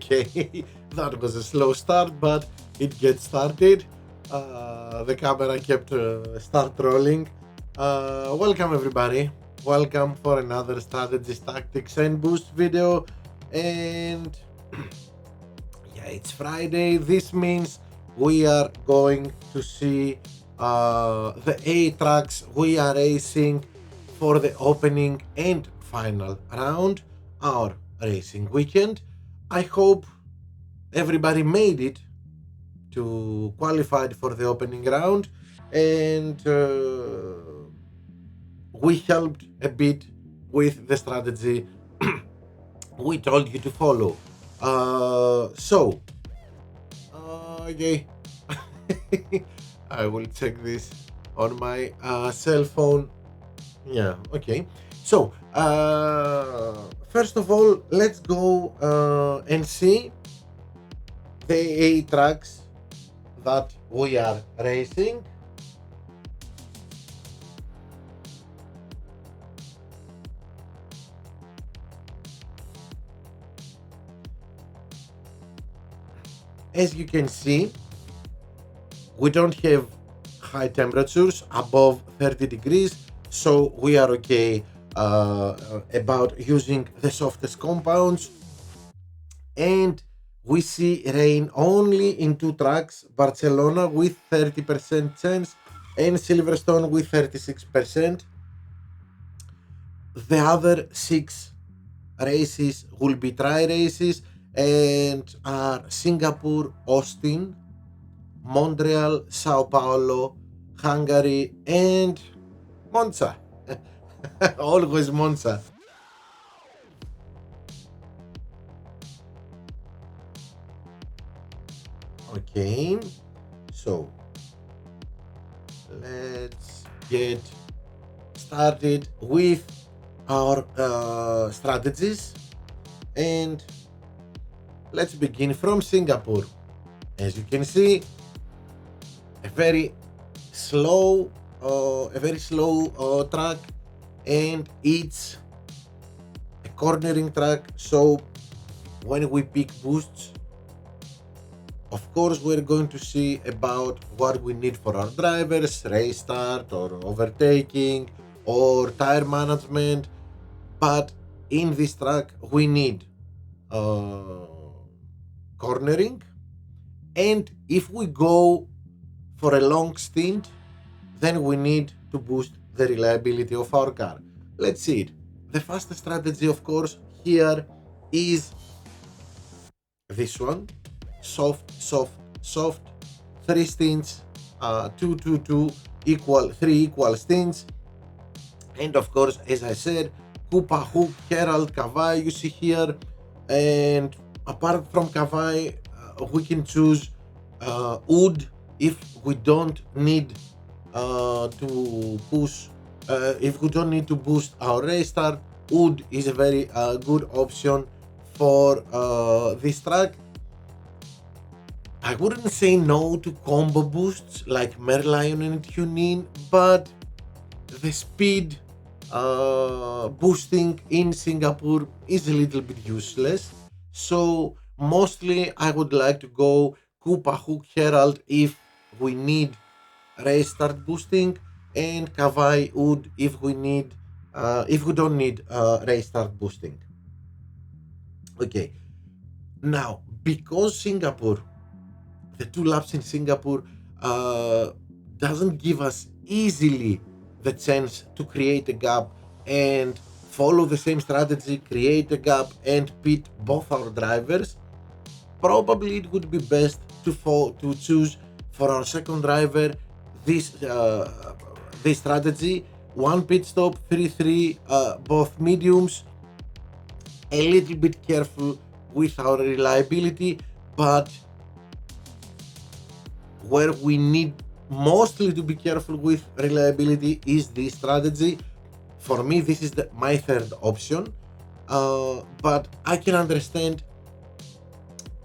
Okay, that was a slow start, but it gets started. The camera kept start rolling. Welcome everybody. Welcome for another strategies, tactics, and boost video. And yeah, it's Friday. This means we are going to see the A tracks we are racing for the opening and final round, our racing weekend. I hope everybody made it to qualified for the opening round, and we helped a bit with the strategy we told you to follow. Okay. I will check this on my cell phone. Yeah, okay. So, first of all, let's go and see the A tracks that we are racing. As you can see, we don't have high temperatures above 30 degrees, so we are okay about using the softest compounds. And we see rain only in two tracks, Barcelona with 30% chance and Silverstone with 36%. The other six races will be dry races and are Singapore, Austin, Montreal, Sao Paulo, Hungary, and Monza. Always Monza. Okay, so let's get started with our strategies, and let's begin from Singapore. As you can see, a very slow track, and it's a cornering track, so when we pick boosts, of course we're going to see about what we need for our drivers, race start or overtaking or tire management, but in this track we need cornering, and if we go for a long stint, then we need to boost the reliability of our car. Let's see it. The fastest strategy, of course, here is this one. Soft, 3 stints, 2 equal 3 equal stints, and of course, as I said, Cooper, Hook, Herald, Kawai you see here, and apart from Kawai, we can choose Wood if we don't need to push. If we don't need to boost our race start, Wood is a very good option for this track. I wouldn't say no to combo boosts like Merlion and Tunin, but the speed boosting in Singapore is a little bit useless. So mostly I would like to go Koopa Hook Herald if we need race start boosting, and Kawai Wood if we don't need race start boosting. Okay, now because Singapore, the 2 laps in Singapore doesn't give us easily the chance to create a gap and follow the same strategy, create a gap and pit both our drivers. Probably it would be best to choose for our second driver this strategy: 1 pit stop, 3 both mediums, a little bit careful with our reliability, but where we need mostly to be careful with reliability is this strategy. For me, this is my third option, but I can understand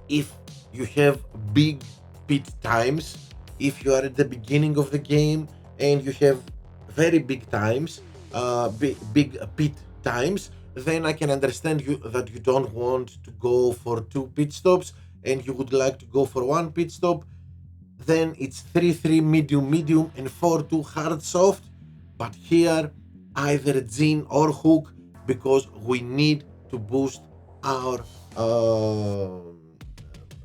if you have big pit times, if you are at the beginning of the game and you have very big times, big pit times, then I can understand you that you don't want to go for 2 pit stops and you would like to go for 1 pit stop. Then it's 3-3 medium medium and 4-2 hard soft. But here either Jin or Hook, because we need to boost our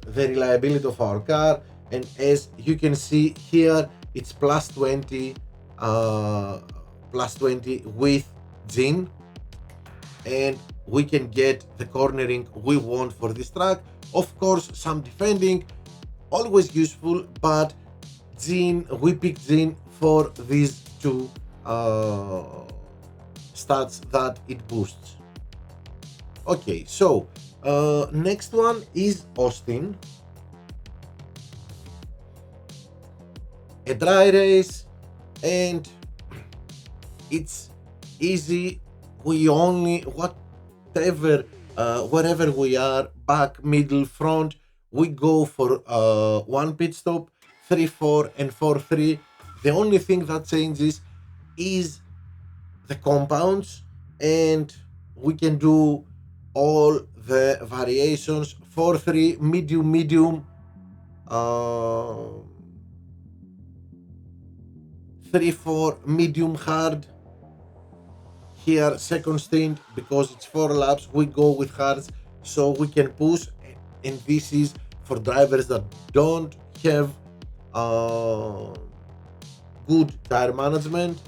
the reliability of our car. And as you can see here, it's plus 20 with Jin, and we can get the cornering we want for this track. Of course, some defending, always useful, but we picked Jin for these two stats that it boosts. Okay, so next one is Austin. A dry race, and it's easy. We only, wherever we are, back, middle, front, we go for 1 pit stop, 3-4 and 4-3. The only thing that changes is the compounds, and we can do all the variations: 4-3 medium medium, 3-4 medium hard. Here second stint, because it's 4 laps, we go with hards so we can push, and this is for drivers that don't have good tire management.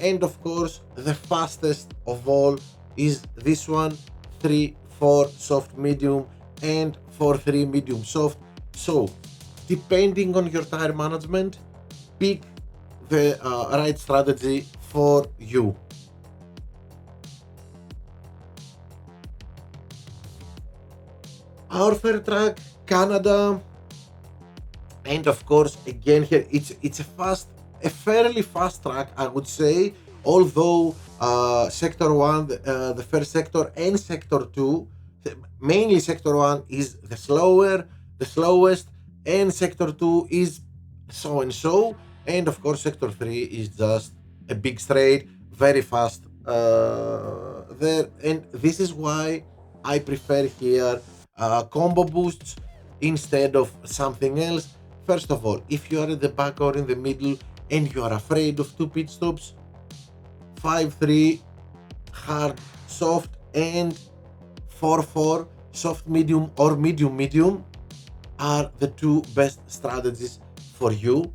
And of course, the fastest of all is this one: 3-4 soft medium and 4-3 medium soft. So depending on your tire management, pick the right strategy for you. Our third track, Canada, and of course again here it's a fairly fast track, I would say, although sector 1, the first sector, and sector 2, mainly sector 1 is the slowest, and sector 2 is so and so, and of course sector 3 is just a big straight, very fast there. And this is why I prefer here combo boosts instead of something else. First of all, if you are at the back or in the middle and you are afraid of 2 pit stops, 5-3 hard soft and 4-4 soft medium or medium medium are the two best strategies for you.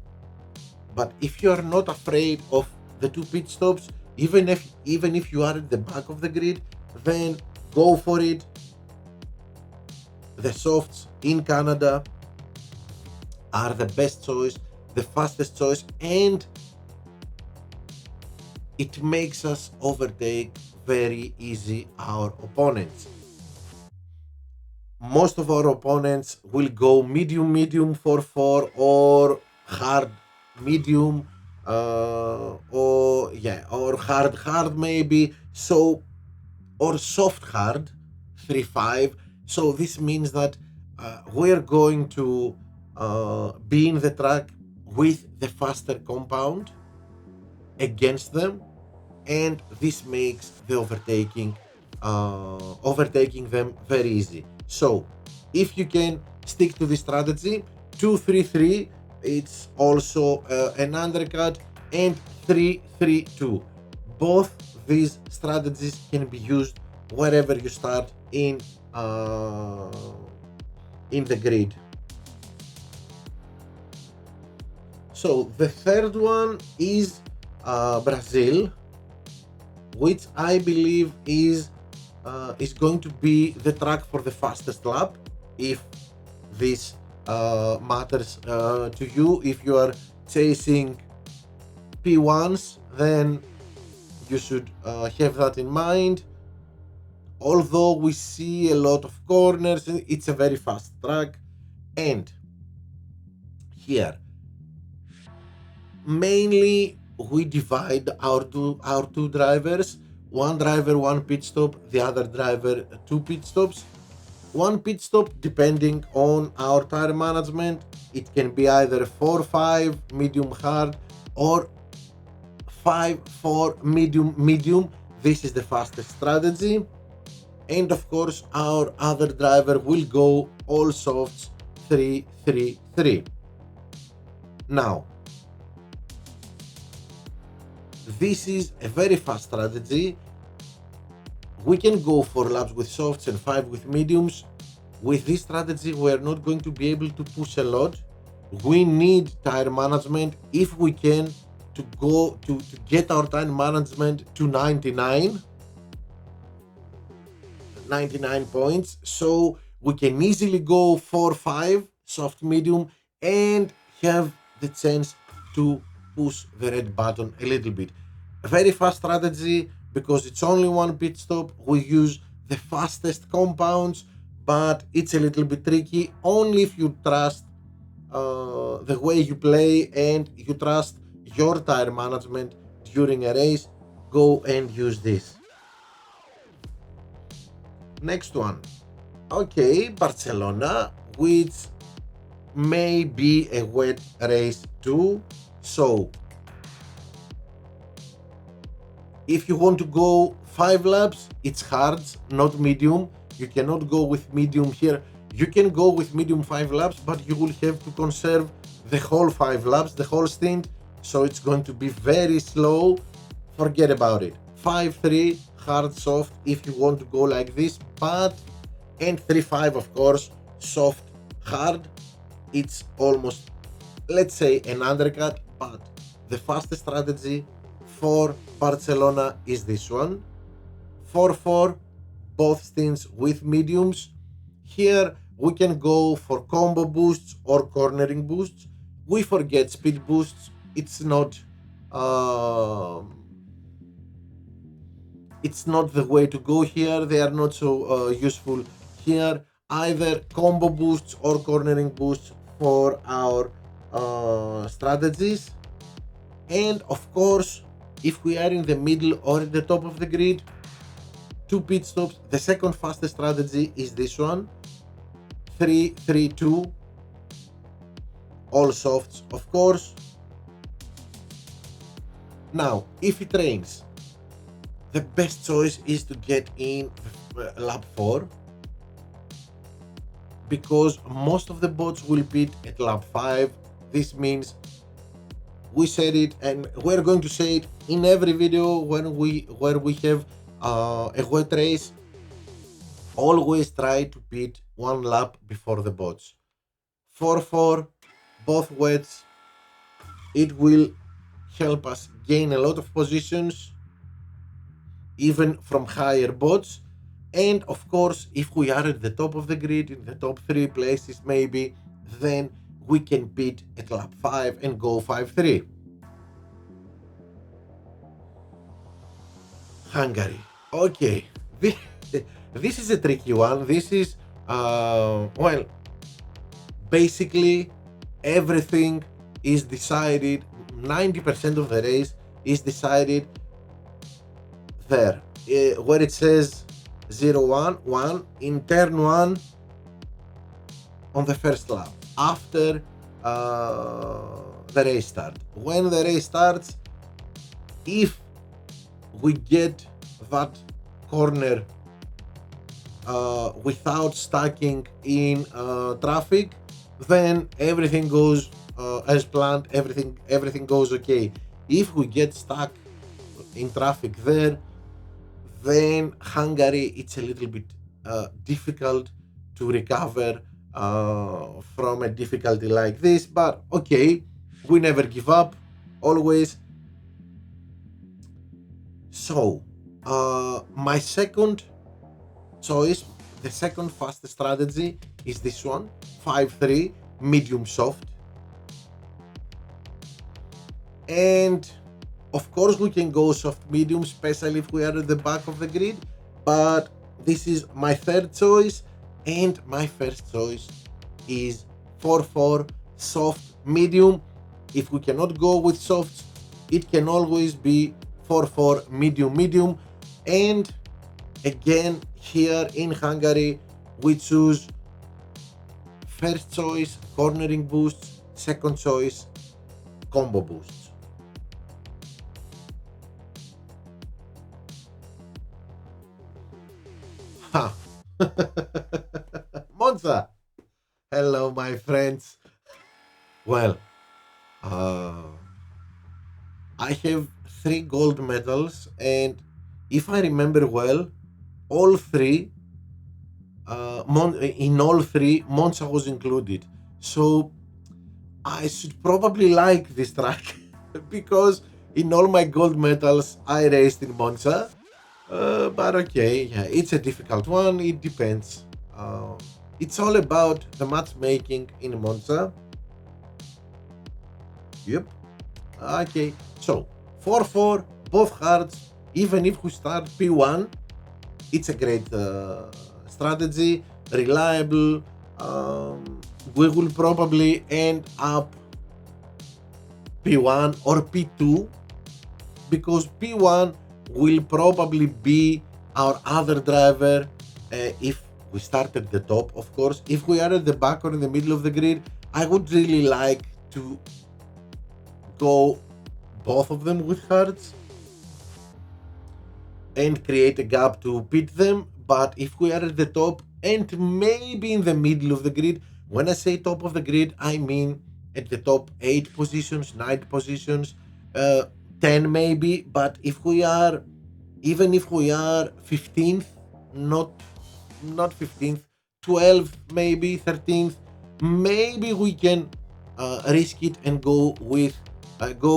But if you are not afraid of the 2 pit stops, even if you are at the back of the grid, then go for it. The softs in Canada are the best choice, the fastest choice, and it makes us overtake very easy our opponents. Most of our opponents will go medium medium 4-4 or hard medium, or hard maybe, so, or soft hard 3-5. So this means that we're going to be in the track with the faster compound against them, and this makes the overtaking them very easy. So if you can stick to this strategy, 2-3-3, it's also an undercut, and 3-3-2. Both these strategies can be used wherever you start in the grid. So the third one is Brazil, which I believe is going to be the track for the fastest lap, if this matters to you. If you are chasing P1s, then you should have that in mind. Although we see a lot of corners, it's a very fast track. And here mainly we divide our two drivers: one driver 1 pit stop, the other driver 2 pit stops. 1 pit stop, depending on our tire management, it can be either 4-5 medium hard or 5-4 medium medium. this is the fastest strategy. And of course, our other driver will go all softs 3-3-3. Now, this is a very fast strategy. We can go 4 laps with softs and 5 with mediums. With this strategy, we're not going to be able to push a lot. We need tire management if we can to go to get our tire management to 99 points, so we can easily go 4-5 soft medium and have the chance to push the red button a little bit. A very fast strategy because it's only one pit stop. We use the fastest compounds, but it's a little bit tricky only if you trust the way you play and you trust your tire management during a race. Go and use this. Next one. Okay, Barcelona, which may be a wet race too. So, if you want to go 5 laps, it's hard, not medium. You cannot go with medium here. You can go with medium 5 laps, but you will have to conserve the whole 5 laps, the whole stint. So it's going to be very slow. Forget about it. 5-3, hard, soft, if you want to go like this, but, and 3-5, of course, soft, hard. It's almost, let's say, an undercut, but the fastest strategy for Barcelona is this one. 4-4, both stints with mediums. Here we can go for combo boosts or cornering boosts. We forget speed boosts. It's not the way to go here. They are not so useful here. Either combo boosts or cornering boosts for our strategies. And of course, if we are in the middle or at the top of the grid, 2 pit stops. The second fastest strategy is this one. 3-3-2. All softs, of course. Now, if it rains, the best choice is to get in lap 4, because most of the bots will pit at lap 5. This means we said it, and we're going to say it in every video where we have a wet race. Always try to pit 1 lap before the bots. 4-4, both wets. It will help us gain a lot of positions, even from higher bots. And of course, if we are at the top of the grid, in the top 3 places maybe, then we can pit at lap 5 and go 5-3. Hungary. Okay, this is a tricky one. This is, well, basically everything is decided, 90% of the race is decided there, where it says 0-1 in turn 1 on the first lap, after the race start. When the race starts, if we get that corner without stacking in traffic, then everything goes as planned, everything goes okay. If we get stuck in traffic there, then Hungary, it's a little bit difficult to recover from a difficulty like this, but okay, we never give up, always. So, my second choice, the second fastest strategy is this one, 5-3, medium soft. And of course we can go soft medium, especially if we are at the back of the grid, but this is my third choice, and my first choice is 4-4, soft medium. If we cannot go with softs, it can always be 4-4, medium. And again, here in Hungary, we choose first choice cornering boosts, second choice combo boosts. Monza. Hello, my friends. Well, uh, I have 3 gold medals, and if I remember well, all three, in all three, Monza was included. So I should probably like this track because in all my gold medals, I raced in Monza. But okay, yeah, it's a difficult one. It depends. Uh, it's all about the matchmaking in Monza. Yep. Okay. So 4-4, both hearts. Even if we start P1, it's a great strategy, reliable. We will probably end up P1 or P2 because P1 will probably be our other driver if we start at the top, of course. If we are at the back or in the middle of the grid, I would really like to go both of them with hearts and create a gap to pit them. But if we are at the top and maybe in the middle of the grid, when I say top of the grid, I mean at the top 8 positions, 9 positions, uh, 10 maybe. But if we are, even if we are 15th, not 15th, 12th, maybe 13th, maybe we can risk it and go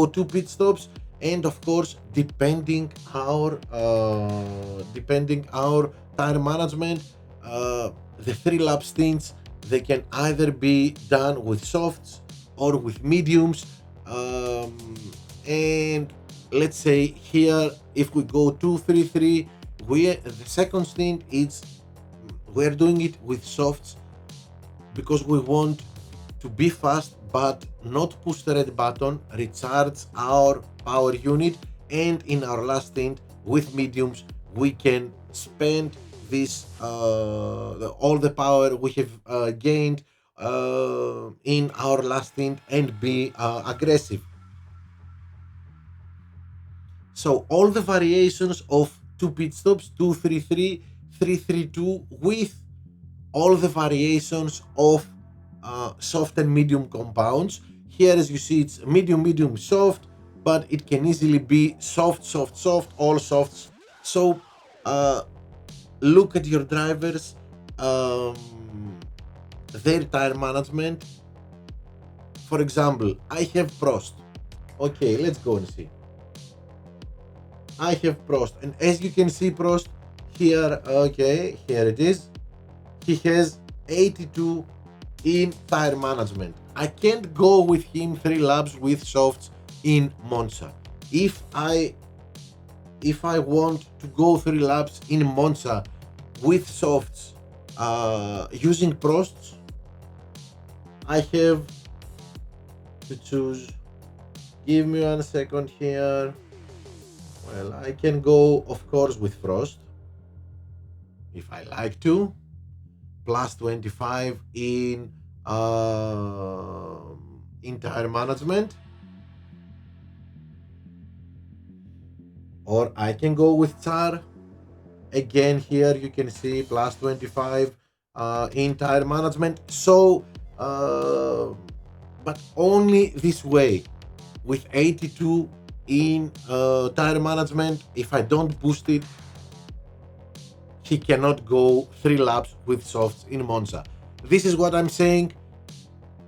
2 pit stops. And of course, depending our tire management, the 3 lap stints, they can either be done with softs or with mediums. And let's say here, if we go 2-3-3, the second stint is we're doing it with softs because we want to be fast but not push the red button, recharge our power unit, and in our last stint with mediums we can spend this all the power we have gained in our last stint and be aggressive. So all the variations of 2 pit stops, 2-3-3, 3-3-2, with all the variations of soft and medium compounds. Here, as you see, it's medium, medium, soft, but it can easily be soft, soft, soft, all softs. So look at your drivers, their tire management. For example, I have Prost. Okay, let's go and see. I have Prost, and as you can see, Prost here, okay, here it is. He has 82 in tire management. I can't go with him 3 laps with softs in Monza. If I want to go 3 laps in Monza with softs using Prosts, I have to choose. Give me 1 second here. Well, I can go, of course, with Frost if I like to. Plus 25 in tire management, or I can go with Tsar. Again, here you can see plus 25 in tire management. So, but only this way with 82 in tire management. If I don't boost it, he cannot go 3 laps with softs in Monza. This is what I'm saying.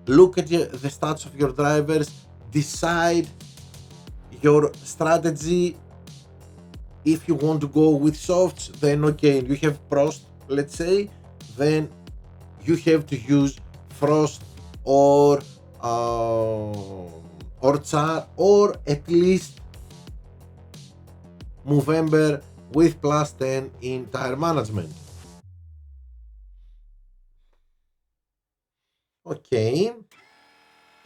Look at the stats of your drivers, decide your strategy. If you want to go with softs, then okay, you have Prost, let's say, then you have to use Frost or Tsar, or at least Movember with plus 10 in tire management. Okay,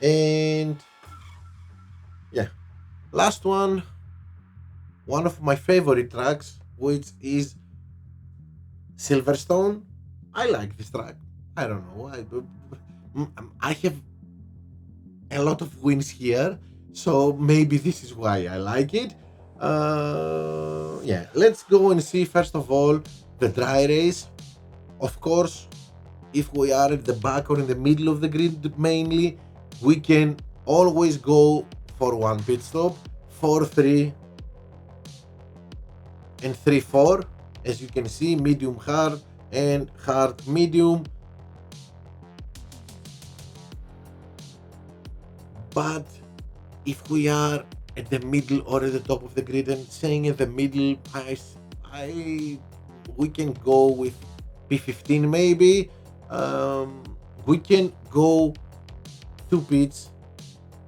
and yeah, last one of my favorite tracks, which is Silverstone. I like this track. I don't know. I have a lot of wins here, so maybe this is why I like it. Yeah, let's go and see first of all the dry race. Of course, if we are at the back or in the middle of the grid mainly, we can always go for one pit stop, 4-3 and 3-4. As you can see, medium hard and hard medium. But if we are at the middle or at the top of the grid, and saying in the middle, we can go with P15 maybe. We can go 2 pits,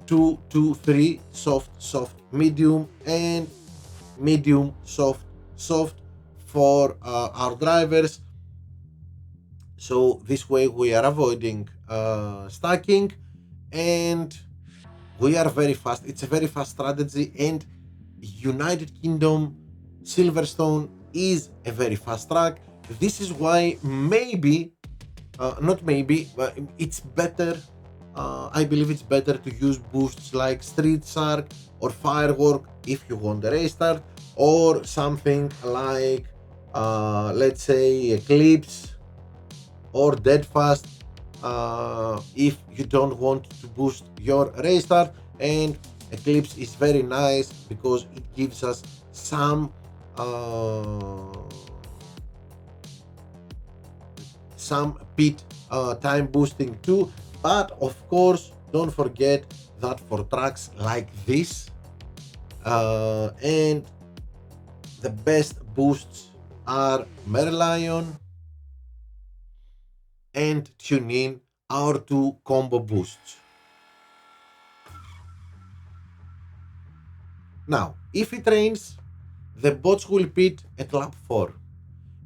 2, 2, 3, soft, soft, medium, and medium, soft, soft for our drivers. So this way we are avoiding stacking, and we are very fast. It's a very fast strategy, and United Kingdom Silverstone is a very fast track. This is why maybe, not maybe, but it's better. I believe it's better to use boosts like Street Shark or Firework if you want a restart, or something like, let's say, Eclipse or Dead Fast if you don't want to boost your restart. And Eclipse is very nice because it gives us some pit time boosting too. But of course, don't forget that for tracks like this, and the best boosts are Merlion and TuneIn, our 2 combo boosts. Now, if it rains, the bots will pit at lap 4,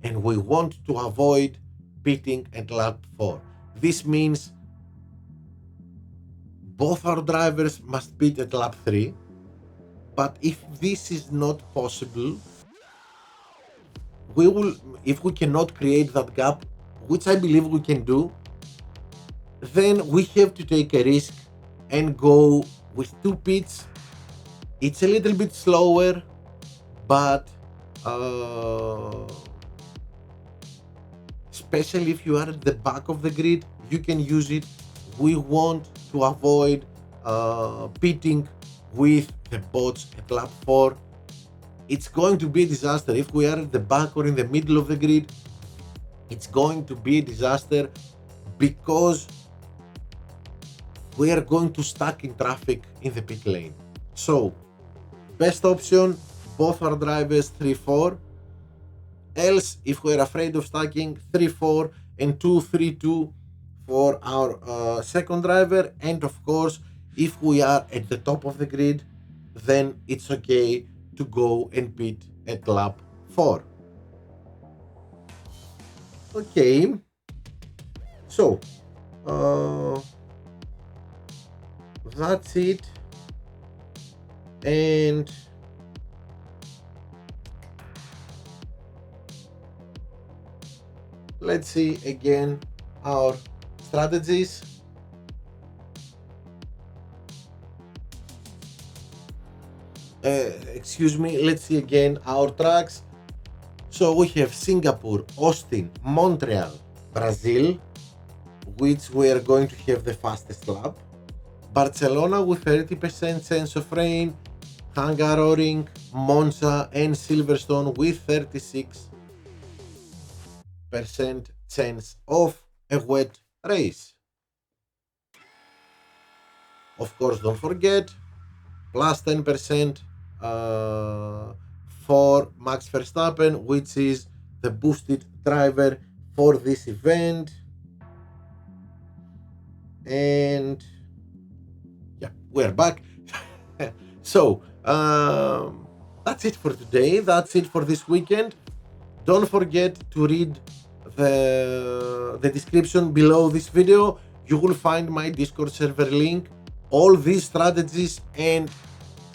and we want to avoid pitting at lap 4. This means both our drivers must pit at lap 3, but if this is not possible, if we cannot create that gap, which I believe we can do, then we have to take a risk and go with 2 pits. It's a little bit slower, but especially if you are at the back of the grid, you can use it. We want to avoid pitting with the bots at lap 4. It's going to be a disaster if we are at the back or in the middle of the grid. It's going to be a disaster because we are going to stuck in traffic in the pit lane. So, best option, both our drivers 3-4. Else, if we're afraid of stacking, 3-4 and 2-3-2 for our second driver. And of course, if we are at the top of the grid, then it's okay to go and pit at lap 4. Okay, so that's it. And let's see again our strategies. Excuse me, let's see again our tracks. So we have Singapore, Austin, Montreal, Brazil, which we are going to have the fastest lap. Barcelona with 30% chance of rain, Hungaroring, Monza and Silverstone with 36% chance of a wet race. Of course, don't forget, plus 10% for Max Verstappen, which is the boosted driver for this event. And yeah, we're back. So that's it for today. That's it for this weekend. Don't forget to read the description below this video. You will find my Discord server link. All these strategies and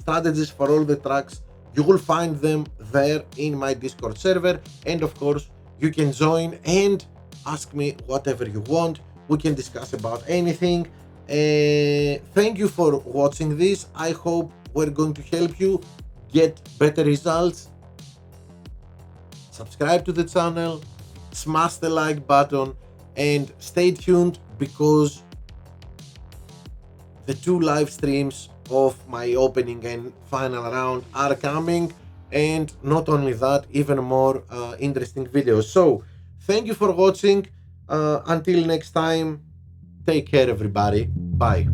strategies for all the tracks, you will find them there in my Discord server. And of course, you can join and ask me whatever you want. We can discuss about anything. Thank you for watching this. I hope we're going to help you get better results. Subscribe to the channel, smash the like button, and stay tuned because the 2 live streams of my opening and final round are coming, and not only that, even more interesting videos. So thank you for watching. Until next time, take care everybody. Bye.